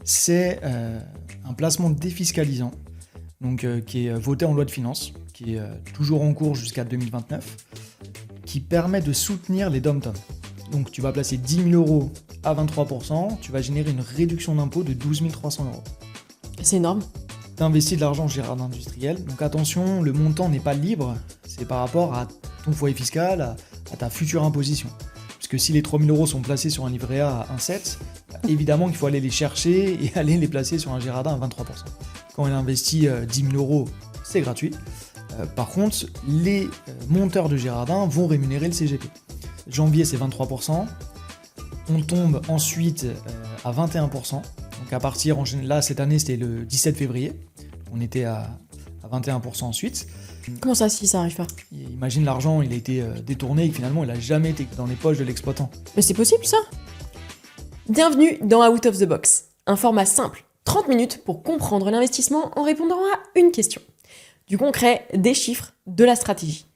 c'est un placement défiscalisant donc, qui est voté en loi de finances, qui est toujours en cours jusqu'à 2029, qui permet de soutenir les DOM-TOM. Donc tu vas placer 10 000 euros à 23%, tu vas générer une réduction d'impôt de 12 300 euros. C'est énorme. Tu investis de l'argent en Girardin industriel, donc attention, le montant n'est pas libre, c'est par rapport à ton foyer fiscal, à ta future imposition. Puisque si les 3 000 euros sont placés sur un livret A à 1,7, évidemment qu'il faut aller les chercher et aller les placer sur un Girardin à 23%. Quand il investit 10 000 euros, c'est gratuit. Par contre, les monteurs de Girardin vont rémunérer le CGP. Janvier, c'est 23%. On tombe ensuite à 21%. Donc à partir, là, cette année, c'était le 17 février. On était à 21% ensuite. Comment ça, si ça arrive pas? Imagine l'argent, il a été détourné et finalement, il n'a jamais été dans les poches de l'exploitant. Mais c'est possible, ça? Bienvenue dans Out of the Box. Un format simple, 30 minutes pour comprendre l'investissement en répondant à une question. Du concret, des chiffres, de la stratégie.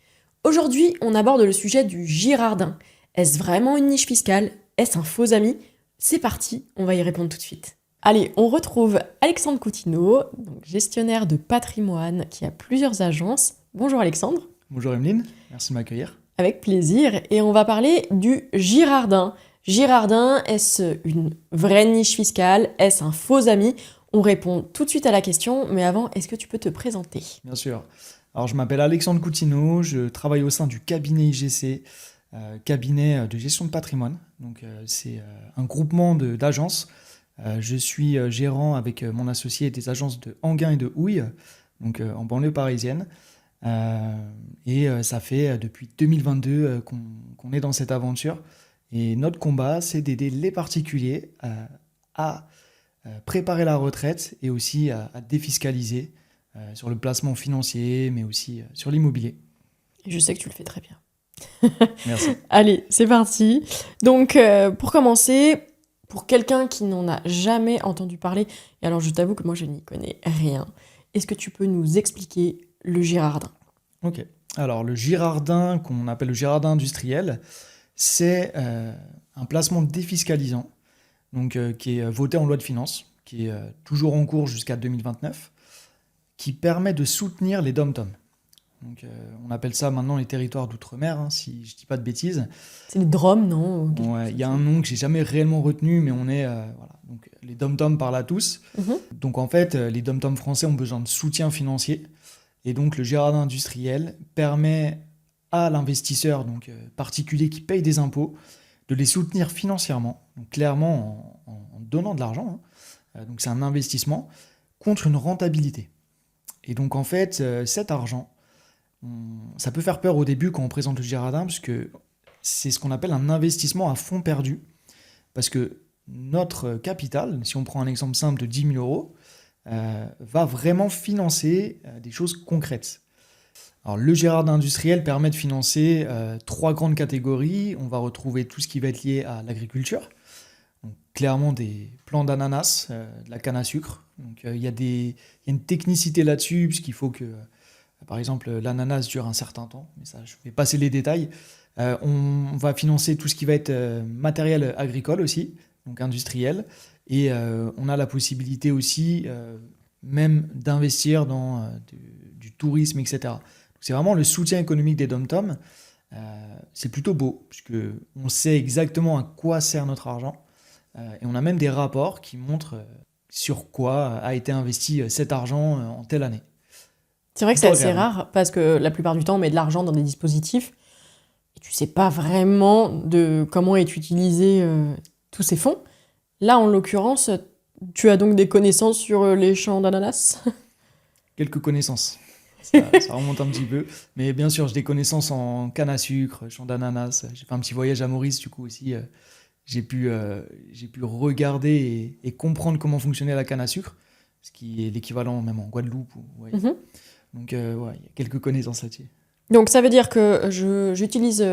Aujourd'hui, on aborde le sujet du Girardin. Est-ce vraiment une niche fiscale? Est-ce un faux ami? C'est parti, on va y répondre tout de suite. Allez, on retrouve Alexandre Coutinho, donc gestionnaire de patrimoine qui a plusieurs agences. Bonjour Alexandre. Bonjour Emeline, merci de m'accueillir. Avec plaisir, et on va parler du Girardin. Girardin, est-ce une vraie niche fiscale? Est-ce un faux ami? On répond tout de suite à la question, mais avant, est-ce que tu peux te présenter? Bien sûr. Alors, je m'appelle Alexandre Coutinho, je travaille au sein du cabinet IGC, cabinet de gestion de patrimoine. Donc, c'est un groupement d'agences. Je suis gérant avec mon associé des agences de Enghien et de Houille, donc en banlieue parisienne. Et ça fait depuis 2022 qu'on est dans cette aventure. Et notre combat, c'est d'aider les particuliers à préparer la retraite et aussi à défiscaliser sur le placement financier, mais aussi sur l'immobilier. Je sais que tu le fais très bien. Merci. Allez, c'est parti. Donc, pour commencer, pour quelqu'un qui n'en a jamais entendu parler, et alors je t'avoue que moi je n'y connais rien, est-ce que tu peux nous expliquer le Girardin? Ok. Alors, le Girardin, qu'on appelle le Girardin industriel, c'est un placement défiscalisant donc, qui est voté en loi de finances, qui est toujours en cours jusqu'à 2029, qui permet de soutenir les DOM-TOM. Donc, on appelle ça maintenant les territoires d'outre-mer, hein, si je ne dis pas de bêtises. C'est les DROM, non? Ouais, il y a un nom que j'ai jamais réellement retenu, mais on est... voilà. Donc, les DOM-TOM parlent à tous. Donc en fait, les DOM-TOM français ont besoin de soutien financier. Et donc le Girardin industriel permet à l'investisseur, donc particulier qui paye des impôts, de les soutenir financièrement, donc clairement en donnant de l'argent. Hein. Donc c'est un investissement contre une rentabilité. Et donc en fait, cet argent, ça peut faire peur au début quand on présente le Girardin, parce que c'est ce qu'on appelle un investissement à fonds perdu. Parce que notre capital, si on prend un exemple simple de 10 000 euros, va vraiment financer des choses concrètes. Alors, le Girardin industriel permet de financer 3 grandes catégories. On va retrouver tout ce qui va être lié à l'agriculture. Donc, clairement, des plants d'ananas, de la canne à sucre. Donc, il y a une technicité là-dessus, puisqu'il faut que, par exemple, l'ananas dure un certain temps. Mais ça, je vais passer les détails. On va financer tout ce qui va être matériel agricole aussi, donc industriel. Et on a la possibilité aussi même d'investir dans du tourisme, etc. Donc c'est vraiment le soutien économique des DOM-TOM. C'est plutôt beau, puisqu'on sait exactement à quoi sert notre argent. Et on a même des rapports qui montrent sur quoi a été investi cet argent en telle année. C'est vrai que c'est assez rare, parce que la plupart du temps, on met de l'argent dans des dispositifs, et tu sais pas vraiment de comment est utilisé tous ces fonds. Là, en l'occurrence, tu as donc des connaissances sur les champs d'ananas? Quelques connaissances. Ça remonte un petit peu. Mais bien sûr, j'ai des connaissances en canne à sucre, champs d'ananas. J'ai fait un petit voyage à Maurice, du coup, aussi. J'ai pu regarder et comprendre comment fonctionnait la canne à sucre, ce qui est l'équivalent même en Guadeloupe. Ouais. Donc, il y a quelques connaissances là-dessus. Donc, ça veut dire que j'utilise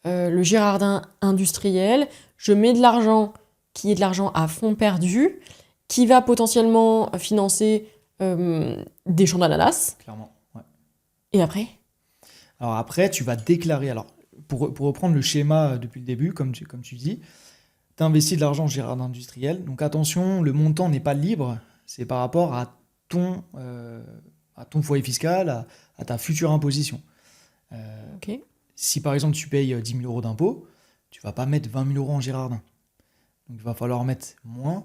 le Girardin industriel, je mets de l'argent qui est de l'argent à fonds perdu, qui va potentiellement financer des champs d'ananas. Clairement, ouais. Et après? Alors après, tu vas déclarer. Alors, pour reprendre le schéma depuis le début, comme tu dis, tu investis de l'argent en jardin industriel. Donc attention, le montant n'est pas libre, c'est par rapport à ton foyer fiscal, à ta future imposition. Ok. Si par exemple tu payes 10 000 euros d'impôts, tu vas pas mettre 20 000 euros en Girardin. Donc il va falloir mettre moins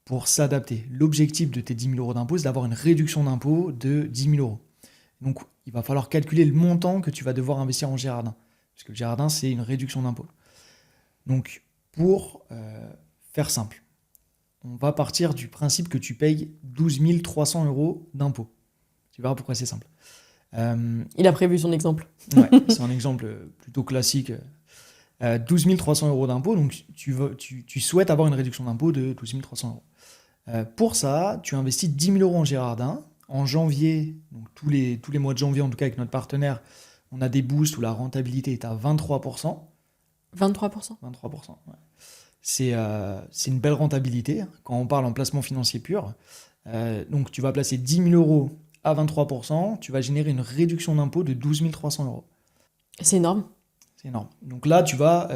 pour s'adapter. L'objectif de tes 10 000 euros d'impôts, c'est d'avoir une réduction d'impôt de 10 000 euros. Donc il va falloir calculer le montant que tu vas devoir investir en Girardin. Parce que le Girardin, c'est une réduction d'impôt. Donc pour faire simple, on va partir du principe que tu payes 12 300 euros d'impôts. Tu verras pourquoi c'est simple. Il a prévu son exemple. Ouais, c'est un exemple plutôt classique. 12 300 euros d'impôts, donc tu souhaites avoir une réduction d'impôt de 12 300 euros. Pour ça, tu investis 10 000 euros en Girardin. En janvier, donc tous les mois de janvier, en tout cas avec notre partenaire, on a des boosts où la rentabilité est à 23%. 23%. 23%, ouais. C'est une belle rentabilité quand on parle en placement financier pur. Donc tu vas placer 10 000 euros à 23%, tu vas générer une réduction d'impôt de 12 300 euros. C'est énorme. C'est énorme. Donc là, tu vas,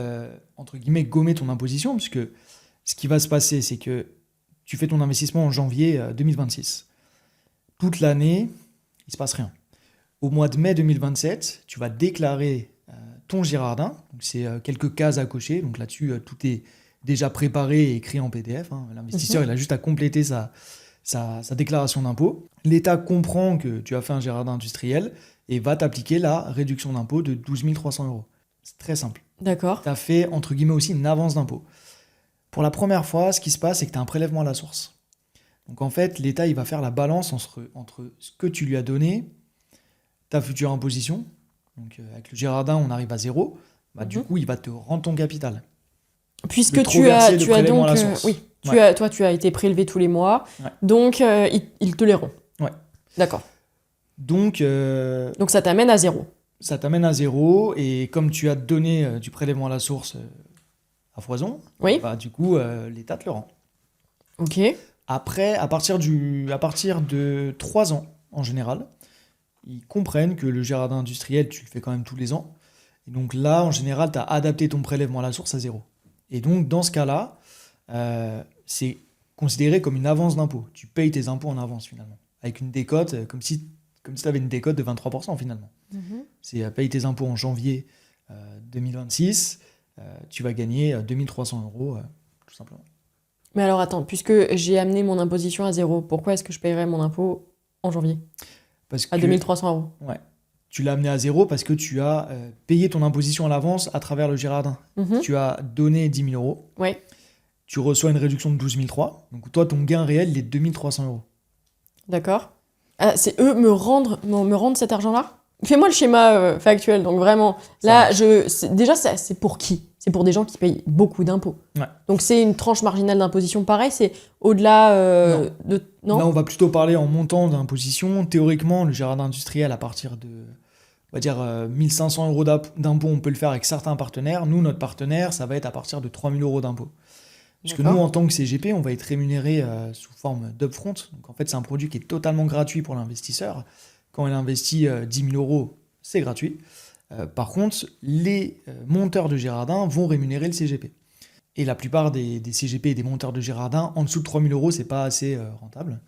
entre guillemets, gommer ton imposition, puisque ce qui va se passer, c'est que tu fais ton investissement en janvier 2026. Toute l'année, il ne se passe rien. Au mois de mai 2027, tu vas déclarer ton Girardin. Donc c'est quelques cases à cocher. Donc là-dessus, tout est déjà préparé et écrit en PDF. L'investisseur, il a juste à compléter sa déclaration d'impôt. L'État comprend que tu as fait un Girardin industriel et va t'appliquer la réduction d'impôt de 12 300 euros. C'est très simple. D'accord. Tu as fait, entre guillemets, aussi une avance d'impôt. Pour la première fois, ce qui se passe, c'est que tu as un prélèvement à la source. Donc en fait, l'État, il va faire la balance entre ce que tu lui as donné, ta future imposition. Donc avec le Girardin, on arrive à 0. Du coup, il va te rendre ton capital. Puisque tu as donc... oui, tu as été prélevé tous les mois, donc ils te les rendent. Ouais. D'accord. Donc ça t'amène à 0. Ça t'amène à 0, et comme tu as donné du prélèvement à la source à foison, du coup, l'État te le rend. Ok. Après, à partir de 3 ans, en général, ils comprennent que le Girardin industriel, tu le fais quand même tous les ans. Et donc là, en général, tu as adapté ton prélèvement à la source à 0. Et donc, dans ce cas-là, c'est considéré comme une avance d'impôt. Tu payes tes impôts en avance, finalement. Avec une décote, comme si tu avais une décote de 23%, finalement. C'est paye tes impôts en janvier 2026, tu vas gagner 2300 euros, tout simplement. Mais alors attends, puisque j'ai amené mon imposition à 0, pourquoi est-ce que je paierais mon impôt en janvier à 2300 euros? Ouais. Tu l'as amené à 0 parce que tu as payé ton imposition à l'avance à travers le Girardin. Tu as donné 10 000 euros. Ouais. Tu reçois une réduction de 12 300. Donc toi, ton gain réel, il est de 2300 euros. D'accord. Ah, c'est eux me rendre cet argent-là? Fais-moi le schéma factuel. Donc vraiment, là, déjà, c'est pour qui? C'est pour des gens qui payent beaucoup d'impôts. Ouais. Donc c'est une tranche marginale d'imposition. Pareil, c'est au-delà de... Non. Là, on va plutôt parler en montant d'imposition. Théoriquement, le Girardin industriel, à partir de, on va dire, 1 500 euros d'impôts, on peut le faire avec certains partenaires. Nous, notre partenaire, ça va être à partir de 3 000 euros d'impôts. Puisque nous, en tant que CGP, on va être rémunéré sous forme d'upfront. Donc en fait, c'est un produit qui est totalement gratuit pour l'investisseur. Quand il investit 10 000 euros, c'est gratuit. Par contre, les monteurs de Girardin vont rémunérer le CGP. Et la plupart des CGP et des monteurs de Girardin, en dessous de 3 000 euros, c'est pas assez rentable.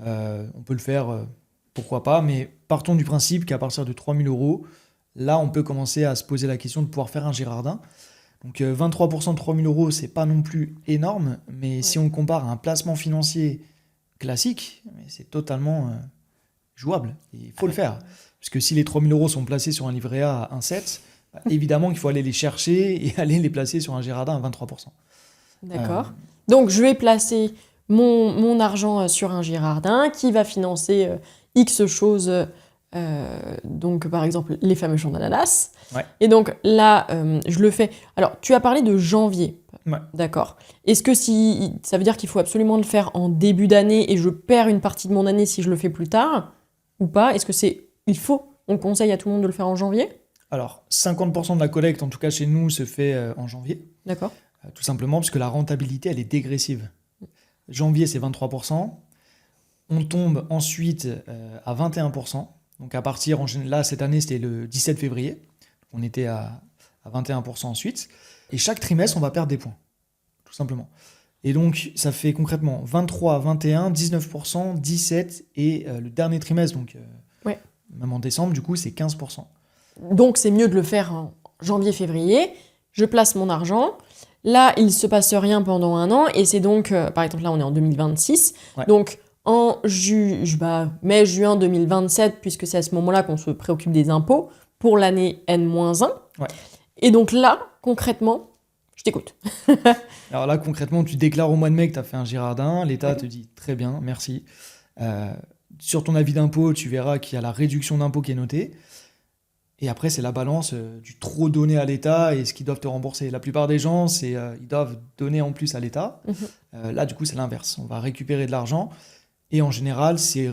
On peut le faire, pourquoi pas, mais partons du principe qu'à partir de 3 000 euros, là, on peut commencer à se poser la question de pouvoir faire un Girardin. Donc 23% de 3 000 euros, c'est pas non plus énorme, mais si on compare à un placement financier classique, c'est totalement jouable. Il faut le faire. Parce que si les 3 000 euros sont placés sur un livret A à 1,7, évidemment qu'il faut aller les chercher et aller les placer sur un Girardin à 23%. D'accord. Donc je vais placer mon argent sur un Girardin qui va financer X choses, donc par exemple les fameux champs d'ananas. Ouais. Et donc là, je le fais. Alors tu as parlé de janvier. Ouais. D'accord. Est-ce que ça veut dire qu'il faut absolument le faire en début d'année et je perds une partie de mon année si je le fais plus tard ou pas? Est-ce que on conseille à tout le monde de le faire en janvier? Alors 50% de la collecte, en tout cas chez nous, se fait en janvier. D'accord. Tout simplement parce que la rentabilité, elle est dégressive. Janvier, c'est 23%. On tombe ensuite à 21%. Donc à partir, là, cette année, c'était le 17 février. On était à 21% ensuite. Et chaque trimestre, on va perdre des points. Tout simplement. Et donc, ça fait concrètement 23, 21, 19%, 17% et le dernier trimestre, donc Ouais. même en décembre, du coup, c'est 15%. Donc, c'est mieux de le faire en janvier-février. Je place mon argent. Là, il ne se passe rien pendant un an. Et c'est donc, par exemple, là, on est en 2026. Ouais. Donc, en mai-juin 2027, puisque c'est à ce moment-là qu'on se préoccupe des impôts, pour l'année N-1. Ouais. Et donc là, concrètement, je t'écoute. Alors là, concrètement, tu déclares au mois de mai que tu as fait un Girardin. L'État Ouais. te dit très bien, merci. Sur ton avis d'impôt, tu verras qu'il y a la réduction d'impôt qui est notée. Et après, c'est la balance du trop donné à l'État et ce qu'ils doivent te rembourser. La plupart des gens, ils doivent donner en plus à l'État. Là, du coup, c'est l'inverse. On va récupérer de l'argent et en général, c'est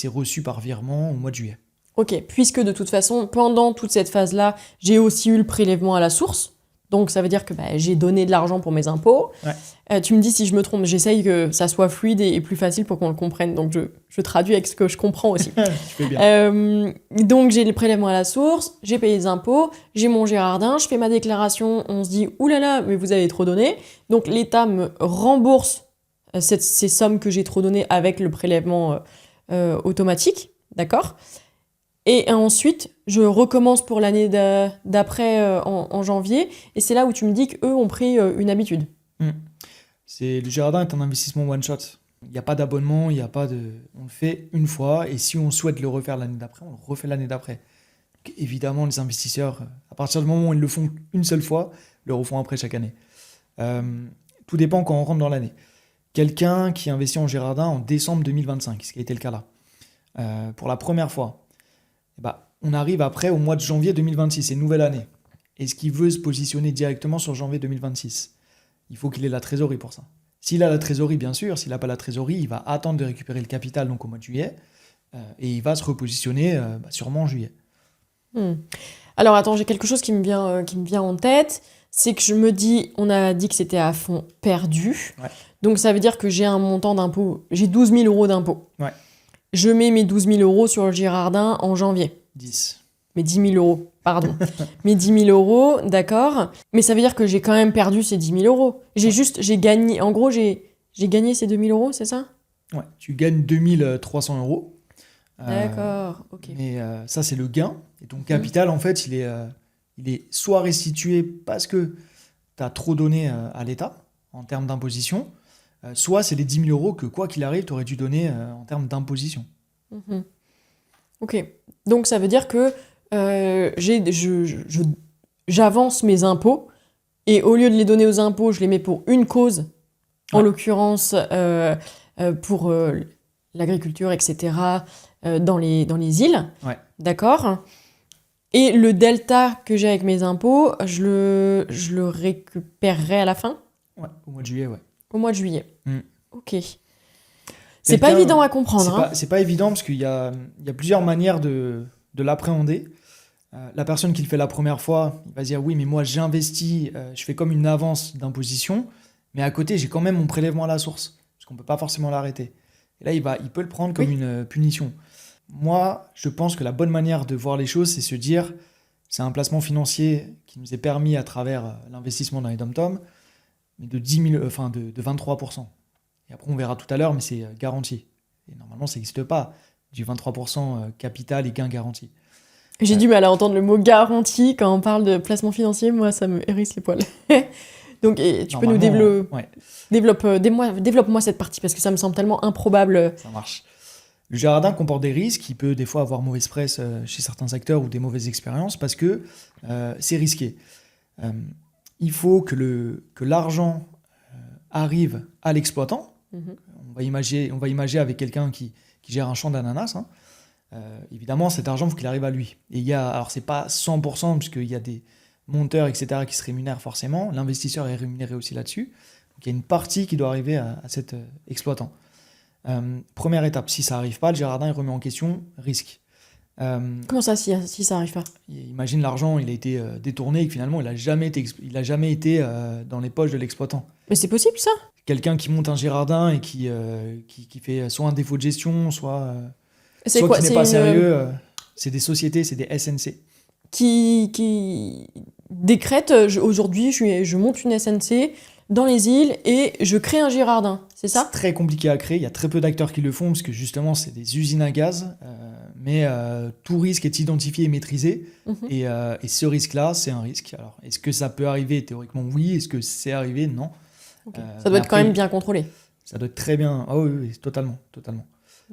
reçu par virement au mois de juillet. Ok, puisque de toute façon, pendant toute cette phase-là, j'ai aussi eu le prélèvement à la source. Donc ça veut dire que j'ai donné de l'argent pour mes impôts. Ouais. Tu me dis si je me trompe, j'essaye que ça soit fluide et plus facile pour qu'on le comprenne. Donc je traduis avec ce que je comprends aussi. Tu fais bien. Donc j'ai le prélèvement à la source, j'ai payé les impôts, j'ai mon Girardin, je fais ma déclaration, on se dit « oulala, mais vous avez trop donné ». Donc l'État me rembourse ces sommes que j'ai trop données avec le prélèvement automatique, d'accord ? Et ensuite, je recommence pour l'année d'après en janvier. Et c'est là où tu me dis qu'eux ont pris une habitude. Le Girardin est un investissement one-shot. Il n'y a pas d'abonnement, on le fait une fois. Et si on souhaite le refaire l'année d'après, on le refait l'année d'après. Donc, évidemment, les investisseurs, à partir du moment où ils le font une seule fois, le refont après chaque année. Tout dépend quand on rentre dans l'année. Quelqu'un qui investit en Girardin en décembre 2025, ce qui a été le cas là, pour la première fois, on arrive après au mois de janvier 2026, c'est une nouvelle année. Est-ce qu'il veut se positionner directement sur janvier 2026 ? Il faut qu'il ait la trésorerie pour ça. S'il a la trésorerie, bien sûr, s'il n'a pas la trésorerie, il va attendre de récupérer le capital donc au mois de juillet et il va se repositionner sûrement en juillet. Alors attends, j'ai quelque chose qui me vient en tête, c'est que je me dis, on a dit que c'était à fond perdu, donc ça veut dire que j'ai un montant d'impôt, j'ai 12 000 euros d'impôt. Ouais. Je mets mes 12 000 euros sur le Girardin en janvier. 10. Mes 10 000 euros, pardon. Mes 10 000 euros, d'accord. Mais ça veut dire que j'ai quand même perdu ces 10 000 euros. J'ai gagné, en gros, j'ai gagné ces 2 000 euros, c'est ça ? Ouais, tu gagnes 2 300 euros. D'accord, ok. Mais ça, c'est le gain. Et ton capital, en fait, il est soit restitué parce que tu as trop donné à l'État en termes d'imposition, soit c'est les 10 000 euros que, quoi qu'il arrive, tu aurais dû donner en termes d'imposition. Ok. Donc, ça veut dire que j'avance mes impôts et au lieu de les donner aux impôts, je les mets pour une cause, en l'occurrence pour l'agriculture, etc., dans les îles. Ouais. D'accord ? Et le delta que j'ai avec mes impôts, je le récupérerai à la fin ? Ouais, au mois de juillet, ouais. Au mois de juillet. Ok. C'est Quelqu'un- pas évident à comprendre. C'est pas évident parce qu'il y a plusieurs manières de l'appréhender. La personne qui le fait la première fois, il va se dire oui, mais moi j'investis, je fais comme une avance d'imposition, mais à côté j'ai quand même mon prélèvement à la source, parce qu'on peut pas forcément l'arrêter. Et là il peut le prendre comme une punition. Moi, je pense que la bonne manière de voir les choses, c'est se dire c'est un placement financier qui nous est permis à travers l'investissement dans les dom-toms, mais de 23%. Et après on verra tout à l'heure, mais c'est garanti. Et normalement ça n'existe pas, du 23% capital et gain garanti. J'ai du mal à entendre le mot garantie quand on parle de placement financier. Moi, ça me hérisse les poils. Donc, tu peux nous développe-moi cette partie parce que ça me semble tellement improbable. Ça marche. Le Girardin comporte des risques. Il peut des fois avoir mauvaise presse chez certains acteurs ou des mauvaises expériences parce que c'est risqué. Il faut que l'argent arrive à l'exploitant. On va imager avec quelqu'un qui gère un champ d'ananas. Évidemment, cet argent, il faut qu'il arrive à lui. Et alors, c'est pas 100%, puisqu'il y a des monteurs, etc., qui se rémunèrent forcément. L'investisseur est rémunéré aussi là-dessus. Donc, il y a une partie qui doit arriver à cet exploitant. Première étape, si ça n'arrive pas, le Girardin il remet en question risque. Comment ça, si ça n'arrive pas ? Imagine l'argent, il a été détourné et que finalement, il n'a jamais été dans les poches de l'exploitant. Mais c'est possible, ça ? Quelqu'un qui monte un Girardin et qui fait soit un défaut de gestion, soit qui n'est pas sérieux, c'est des sociétés, c'est des SNC. Qui décrète, aujourd'hui, je monte une SNC, dans les îles et je crée un Girardin, c'est ça? C'est très compliqué à créer, il y a très peu d'acteurs qui le font parce que justement c'est des usines à gaz, mais tout risque est identifié et maîtrisé. Et ce risque-là, c'est un risque. Alors, est-ce que ça peut arriver? Théoriquement, oui. Est-ce que c'est arrivé? Non. Okay. Ça doit être quand même bien contrôlé. Ça doit être très bien. Ah oui, oui, totalement.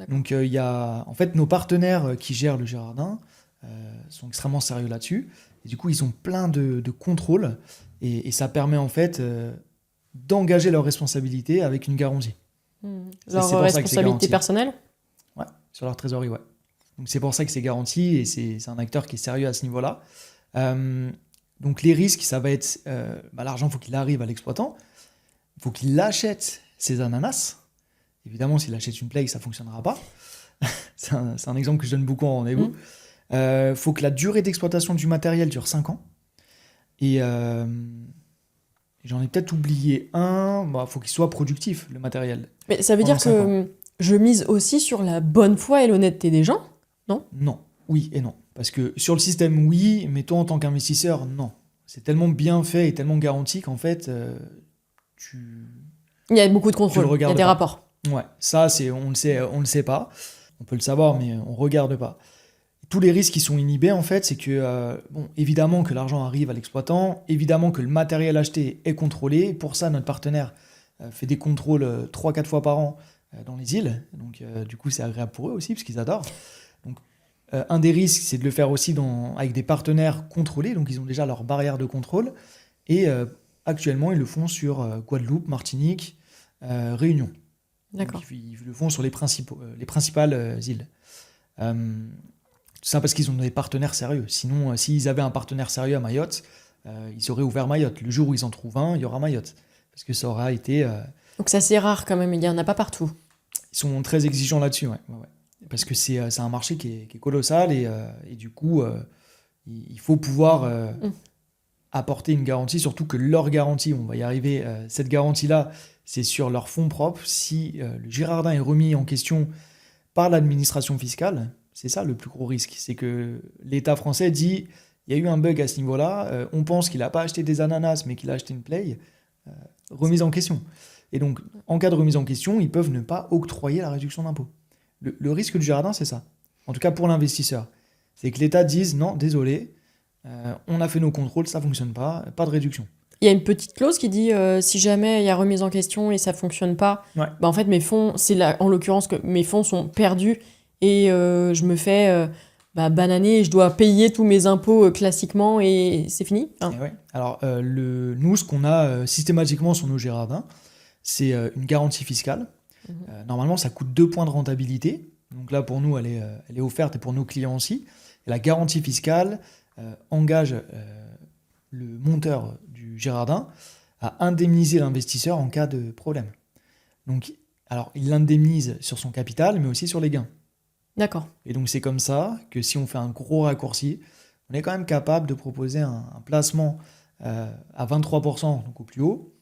Donc, il y a... En fait, nos partenaires qui gèrent le Girardin sont extrêmement sérieux là-dessus. Et du coup, ils ont plein de contrôles. Et ça permet, en fait, d'engager leurs responsabilités avec une garantie. Leur responsabilité personnelle? Ouais, sur leur trésorerie, ouais. Donc, c'est pour ça que c'est garanti et c'est un acteur qui est sérieux à ce niveau-là. Donc, les risques, ça va être... l'argent, il faut qu'il arrive à l'exploitant. Il faut qu'il achète ses ananas. Évidemment, s'il achète une plaie, ça ne fonctionnera pas. c'est un exemple que je donne beaucoup en rendez-vous. Faut que la durée d'exploitation du matériel dure 5 ans. Et j'en ai peut-être oublié un. Faut qu'il soit productif, le matériel. Mais ça veut dire que je mise aussi sur la bonne foi et l'honnêteté des gens, non? Non. Oui et non. Parce que sur le système, oui, mais toi, en tant qu'investisseur, non. C'est tellement bien fait et tellement garanti qu'en fait, il y a beaucoup de contrôle, il y a des rapports. Ouais, ça, on le sait pas. On peut le savoir, mais on regarde pas. Tous les risques qui sont inhibés, en fait, c'est que, évidemment que l'argent arrive à l'exploitant, évidemment que le matériel acheté est contrôlé. Pour ça, notre partenaire fait des contrôles 3-4 fois par an dans les îles. Donc, du coup, c'est agréable pour eux aussi, parce qu'ils adorent. Donc, un des risques, c'est de le faire aussi avec des partenaires contrôlés. Donc, ils ont déjà leur barrière de contrôle. Et actuellement, ils le font sur Guadeloupe, Martinique, Réunion. D'accord. Donc, ils le font sur les principales îles. Tout ça parce qu'ils ont des partenaires sérieux. Sinon, s'ils avaient un partenaire sérieux à Mayotte, ils auraient ouvert Mayotte. Le jour où ils en trouvent un, il y aura Mayotte. Parce que ça aura été... Donc c'est assez rare quand même, il n'y en a pas partout. Ils sont très exigeants là-dessus, ouais. Parce que c'est un marché qui est colossal et du coup, il faut pouvoir apporter une garantie, surtout que leur garantie, on va y arriver, cette garantie-là, c'est sur leurs fonds propres. Si le Girardin est remis en question par l'administration fiscale, c'est ça le plus gros risque. C'est que l'État français dit, il y a eu un bug à ce niveau-là, on pense qu'il n'a pas acheté des ananas, mais qu'il a acheté une plaie, remise en question. Et donc, en cas de remise en question, ils peuvent ne pas octroyer la réduction d'impôt. Le risque du Girardin, c'est ça. En tout cas, pour l'investisseur. C'est que l'État dise, non, désolé, on a fait nos contrôles, ça ne fonctionne pas de réduction. Il y a une petite clause qui dit si jamais il y a remise en question et ça ne fonctionne pas, en fait, mes fonds, c'est là, en l'occurrence que mes fonds sont perdus et je me fais bananer et je dois payer tous mes impôts classiquement et c'est fini. Ouais. Alors, nous, ce qu'on a systématiquement sur nos Girardins, c'est une garantie fiscale. Normalement, ça coûte 2 points de rentabilité. Donc là, pour nous, elle est offerte et pour nos clients aussi. Et la garantie fiscale engage le monteur du Girardin à indemniser l'investisseur en cas de problème. Donc, alors, il l'indemnise sur son capital, mais aussi sur les gains. D'accord. Et donc, c'est comme ça que si on fait un gros raccourci, on est quand même capable de proposer un placement à 23%, donc au plus haut,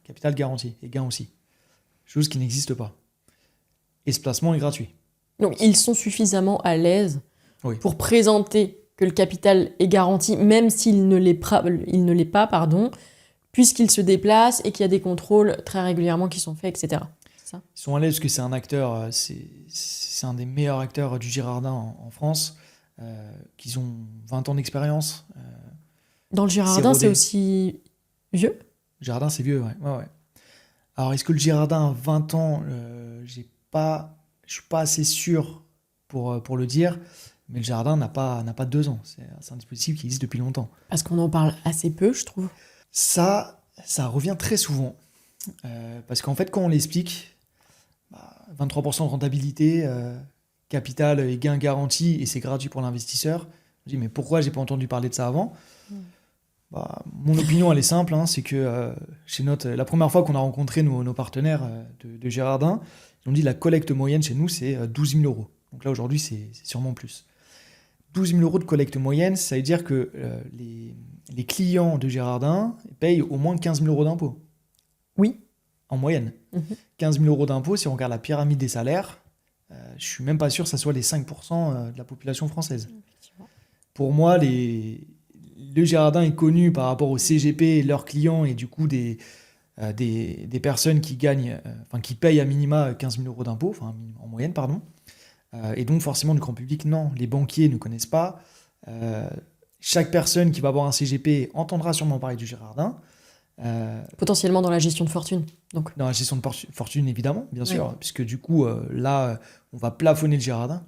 capital garanti et gain aussi. Chose qui n'existe pas. Et ce placement est gratuit. Donc, ils sont suffisamment à l'aise pour présenter que le capital est garanti, même s'il ne l'est pas, puisqu'il se déplace et qu'il y a des contrôles très régulièrement qui sont faits, etc. C'est ça ? Ils sont à l'aise parce que c'est un acteur, c'est un des meilleurs acteurs du Girardin en France, qui ont 20 ans d'expérience. Dans le Girardin, c'est aussi vieux ? Le Girardin, c'est vieux, ouais. Alors, est-ce que le Girardin a 20 ans ? Je suis pas assez sûr pour le dire. Mais le Girardin n'a pas 2 ans. C'est un dispositif qui existe depuis longtemps. Parce qu'on en parle assez peu, je trouve. Ça revient très souvent. Parce qu'en fait, quand on l'explique, 23% de rentabilité, capital et gain garanti, et c'est gratuit pour l'investisseur. Je dis, mais pourquoi j'ai pas entendu parler de ça avant ? Mon opinion, elle est simple. C'est que la première fois qu'on a rencontré nos partenaires de Girardin, ils ont dit la collecte moyenne chez nous, c'est 12 000 €. Donc là, aujourd'hui, c'est sûrement plus. 12 000 € de collecte moyenne, ça veut dire que les clients de Girardin payent au moins 15 000 € d'impôts. Oui. En moyenne. 15 000 € d'impôts, si on regarde la pyramide des salaires, je ne suis même pas sûr que ça soit les 5% de la population française. Pour moi, le Girardin est connu par rapport au CGP et leurs clients et du coup des des personnes qui qui payent à minima 15 000 euros d'impôts, en moyenne, pardon. Et donc, forcément, le grand public, non. Les banquiers ne connaissent pas. Chaque personne qui va avoir un CGP entendra sûrement parler du Girardin. Potentiellement dans la gestion de fortune. Donc. Dans la gestion de fortune, évidemment, bien sûr, puisque du coup, là, on va plafonner le Girardin.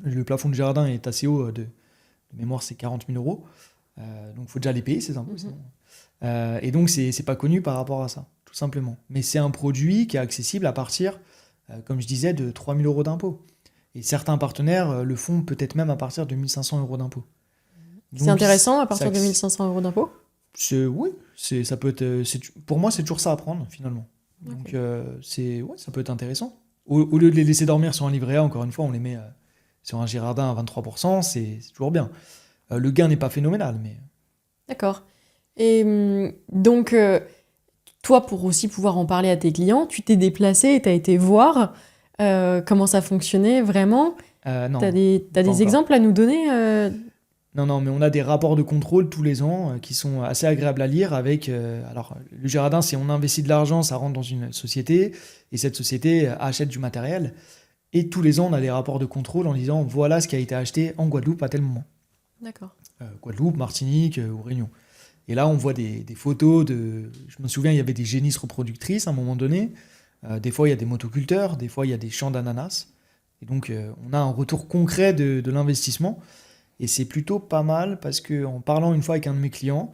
Le plafond du Girardin est assez haut, de mémoire, c'est 40 000 euros. Donc, il faut déjà les payer, ces impôts. Et donc, c'est pas connu par rapport à ça, tout simplement. Mais c'est un produit qui est accessible à partir, comme je disais, de 3 000 euros d'impôts. Et certains partenaires le font peut-être même à partir de 1 500 euros d'impôts. C'est intéressant à partir de 1 500 euros d'impôts ? Oui, ça peut être, pour moi, c'est toujours ça à prendre, finalement. Okay. Donc, ça peut être intéressant. Au lieu de les laisser dormir sur un livret A, encore une fois, on les met sur un Girardin à 23%, c'est toujours bien. Le gain n'est pas phénoménal, mais... D'accord. Et donc, toi, pour aussi pouvoir en parler à tes clients, tu t'es déplacé et tu as été voir comment ça fonctionnait vraiment. Non. T'as des exemples à nous donner Non, mais on a des rapports de contrôle tous les ans qui sont assez agréables à lire avec... alors, le Girardin, c'est on investit de l'argent, ça rentre dans une société, et cette société achète du matériel. Et tous les ans, on a des rapports de contrôle en disant voilà ce qui a été acheté en Guadeloupe à tel moment. D'accord. Guadeloupe, Martinique ou Réunion. Et là, on voit des photos de... Je me souviens, il y avait des génisses reproductrices à un moment donné. Des fois, il y a des motoculteurs. Des fois, il y a des champs d'ananas. Et donc, on a un retour concret de l'investissement. Et c'est plutôt pas mal parce qu'en parlant une fois avec un de mes clients,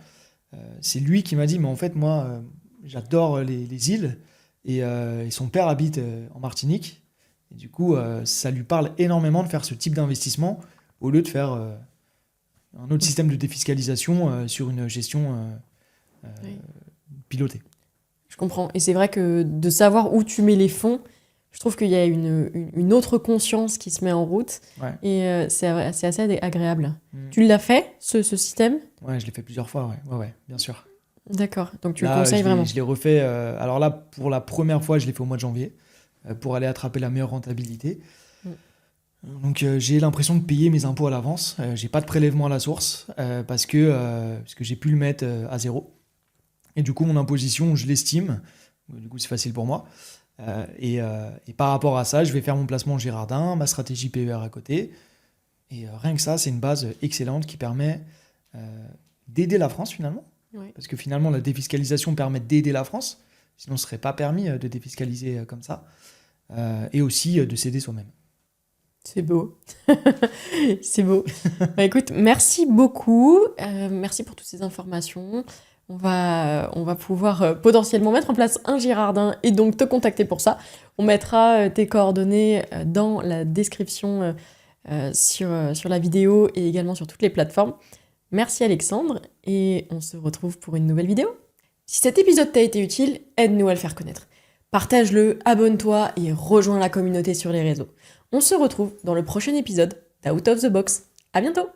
c'est lui qui m'a dit, mais en fait, moi, j'adore les îles. Et son père habite en Martinique. Et du coup, ça lui parle énormément de faire ce type d'investissement au lieu de faire... un autre système de défiscalisation sur une gestion pilotée. Je comprends. Et c'est vrai que de savoir où tu mets les fonds, je trouve qu'il y a une autre conscience qui se met en route. Ouais. Et c'est assez agréable. Tu l'as fait, ce système ? Ouais, je l'ai fait plusieurs fois, ouais, bien sûr. D'accord. Donc tu le conseilles vraiment ? Je l'ai refait. Alors là, pour la première fois, je l'ai fait au mois de janvier pour aller attraper la meilleure rentabilité. Donc j'ai l'impression de payer mes impôts à l'avance. J'ai pas de prélèvement à la source parce que j'ai pu le mettre à zéro. Et du coup, mon imposition, je l'estime. Du coup, c'est facile pour moi. Et par rapport à ça, je vais faire mon placement Girardin, ma stratégie PER à côté. Et rien que ça, c'est une base excellente qui permet d'aider la France finalement. Oui. Parce que finalement, la défiscalisation permet d'aider la France. Sinon, ce ne serait pas permis de défiscaliser comme ça. Et aussi de s'aider soi-même. C'est beau. C'est beau. Bah, écoute, merci beaucoup. Merci pour toutes ces informations. On va pouvoir potentiellement mettre en place un Girardin et donc te contacter pour ça. On mettra tes coordonnées dans la description sur la vidéo et également sur toutes les plateformes. Merci Alexandre et on se retrouve pour une nouvelle vidéo. Si cet épisode t'a été utile, aide-nous à le faire connaître. Partage-le, abonne-toi et rejoins la communauté sur les réseaux. On se retrouve dans le prochain épisode d'Out of the Box. À bientôt!